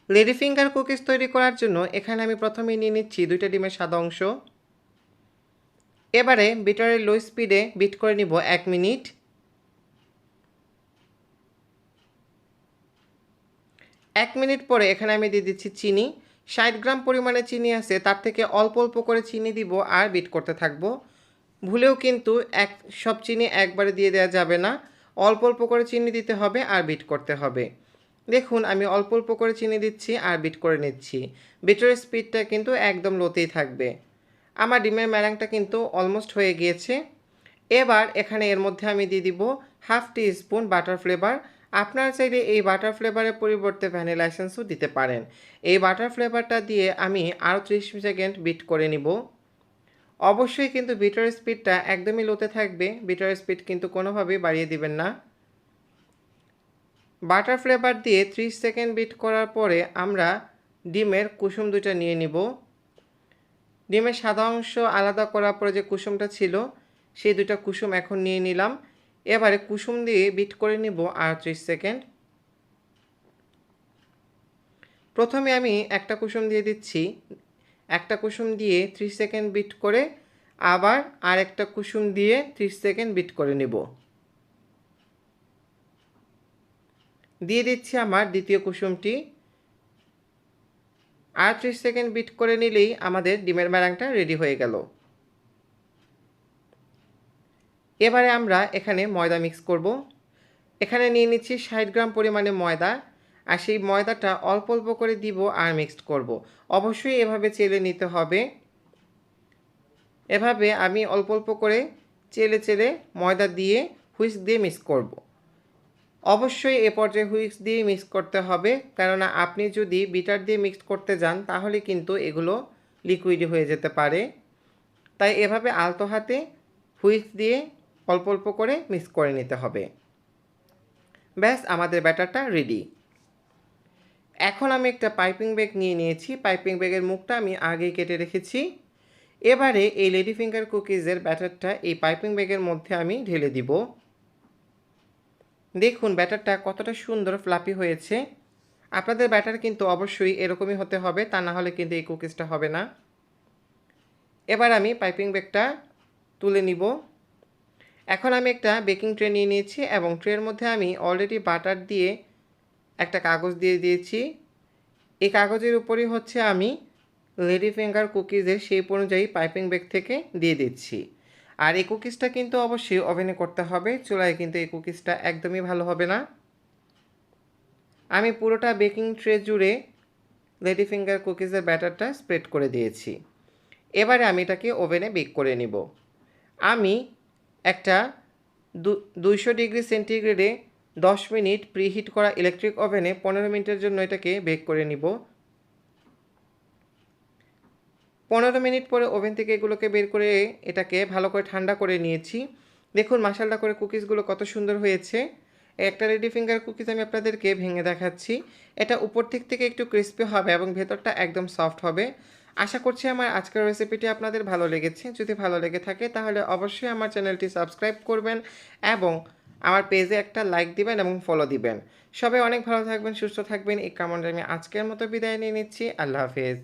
Lady finger cookies তৈরি করার জন্য এখানে আমি প্রথমেই নিয়ে নিচ্ছি 2টা ডিমের সাদা অংশ। এবারে বিটারের লো স্পিডে বিট করে নিব 1 মিনিট। 1 মিনিট পরে এখানে আমি দিয়ে দিচ্ছি চিনি। 60 গ্রাম পরিমাণে চিনি আছে, তার থেকে অল্প অল্প করে চিনি দিব আর বিট করতে থাকবো। ভুলেও কিন্তু সব চিনি একবারে দিয়ে দেওয়া যাবে না, অল্প অল্প করে চিনি দিতে হবে আর বিট করতে হবে। দেখুন আমি অল্প অল্প করে চিনি দিচ্ছি আর বিট করে নিচ্ছি। বিটারের স্পিডটা কিন্তু একদম লোতেই থাকবে। আমার ডিমের ম্যারাংটা কিন্তু অলমোস্ট হয়ে গিয়েছে। এবার এখানে এর মধ্যে আমি দিয়ে দিব হাফ টি স্পুন বাটার ফ্লেভার। আপনারা চাইলে এই বাটার ফ্লেভারের পরিবর্তে ভ্যানিলা এসেন্সও দিতে পারেন। এই বাটার ফ্লেভারটা দিয়ে আমি আরও 30 সেকেন্ড বিট করে নিব। অবশ্যই কিন্তু বিটার স্পিডটা একদমই লোতে থাকবে, বিটার স্পিড কিন্তু কোনোভাবেই বাড়িয়ে দিবেন না। বাটার ফ্লেভার দিয়ে 30 সেকেন্ড বিট করার পরে আমরা ডিমের কুসুম দুটো নিয়ে নিব। ডিমের সাদা অংশ আলাদা করার পরে যে কুসুমটা ছিল সেই 2টা কুসুম এখন নিয়ে নিলাম। এবারে কুসুম দিয়ে বিট করে নিব 30 সেকেন্ড। প্রথমে আমি একটা কুসুম দিয়ে দিচ্ছি, একটা কুসুম দিয়ে 30 সেকেন্ড বিট করে আবার আরেকটা কুসুম দিয়ে 30 সেকেন্ড বিট করে নিব। দিয়ে দিচ্ছি আমার দ্বিতীয় কুসুমটি। 30 সেকেন্ড বিট করে নিলেই আমাদের ডিমের ম্যারাংটা রেডি হয়ে গেল। এবারে আমরা এখানে ময়দা মিক্স করব। এখানে নিয়ে নিচ্ছি 60 গ্রাম পরিমাণে ময়দা, আর সেই ময়দাটা অল্প অল্প করে দিব আর মিক্সড করব। অবশ্যই এভাবে চেলে নিতে হবে। এভাবে আমি অল্প অল্প করে চেলে চেলে ময়দা দিয়ে হুইস্ক দিয়ে মিক্স করব। অবশ্যই এ পর্যায়ে হুইস্ক দিয়ে মিক্স করতে হবে, কেননা আপনি যদি বিটার দিয়ে মিক্স করতে যান তাহলে কিন্তু এগুলো লিকুইড হয়ে যেতে পারে। তাই এভাবে আলতো হাতে হুইস্ক দিয়ে অল্প অল্প করে মিক্স করে নিতে হবে। ব্যাস আমাদের ব্যাটারটা রেডি। এখন আমি একটা পাইপিং ব্যাগ নিয়ে নিয়েছি। পাইপিং ব্যাগের মুখটা আমি আগেই কেটে রেখেছি। এবারে এই লেডি ফিঙ্গার কুকিজের ব্যাটারটা এই পাইপিং ব্যাগের মধ্যে আমি ঢেলে দিব। দেখুন ব্যাটারটা কতটা সুন্দর ফ্লাপি হয়েছে। আপনাদের ব্যাটার কিন্তু অবশ্যই এরকমই হতে হবে, তা না হলে কিন্তু এই কুকিজটা হবে না। এবার আমি পাইপিং ব্যাগটা তুলে নিব। এখন আমি একটা বেকিং ট্রে নিয়ে নিয়েছি এবং ট্রের মধ্যে আমি অলরেডি বাটার দিয়ে একটা কাগজ দিয়ে দিয়েছি। এই কাগজের উপরই হচ্ছে আমি লেডি ফিঙ্গার কুকিজের শেপ অনুযায়ী পাইপিং ব্যাগ থেকে দিয়ে দিচ্ছি। আর এই কুকিজটা কিন্তু অবশ্যই ওভেনে করতে হবে, চুলায় কিন্তু এই কুকিজটা একদমই ভালো হবে না। আমি পুরোটা বেকিং ট্রে জুড়ে লেডি ফিঙ্গার কুকিজের ব্যাটারটা স্প্রেড করে দিয়েছি। এবারে আমি এটাকে ওভেনে বেক করে নিব। আমি একটা 200 ডিগ্রি সেন্টিগ্রেডে 10 মিনিট প্রিহিট করা ইলেকট্রিক ওভেনে 15 মিনিটের জন্য এটাকে বেক করে নিব। 15 মিনিট পরে ওভেন থেকে এগুলোকে বের করে এটাকে ভালো করে ঠান্ডা করে নিয়েছি। দেখুন মাশাআল্লাহ করে কুকিজগুলো কত সুন্দর হয়েছে। একটা লেডি ফিঙ্গার কুকিজ আমি আপনাদেরকে ভেঙে দেখাচ্ছি। এটা উপর দিক থেকে একটু ক্রিস্পি হবে এবং ভেতরটা একদম সফট হবে। আশা করছি আমার আজকের রেসিপিটি আপনাদের ভালো লেগেছে। যদি ভালো লেগে থাকে তাহলে অবশ্যই আমার চ্যানেলটি সাবস্ক্রাইব করবেন এবং আমার পেজে একটা লাইক দিবেন এবং ফলো দিবেন। সবাই অনেক ভালো থাকবেন, সুস্থ থাকবেন এই কামনায় আমি আজকের মতো বিদায় নিয়ে নিচ্ছি। আল্লাহ হাফেজ।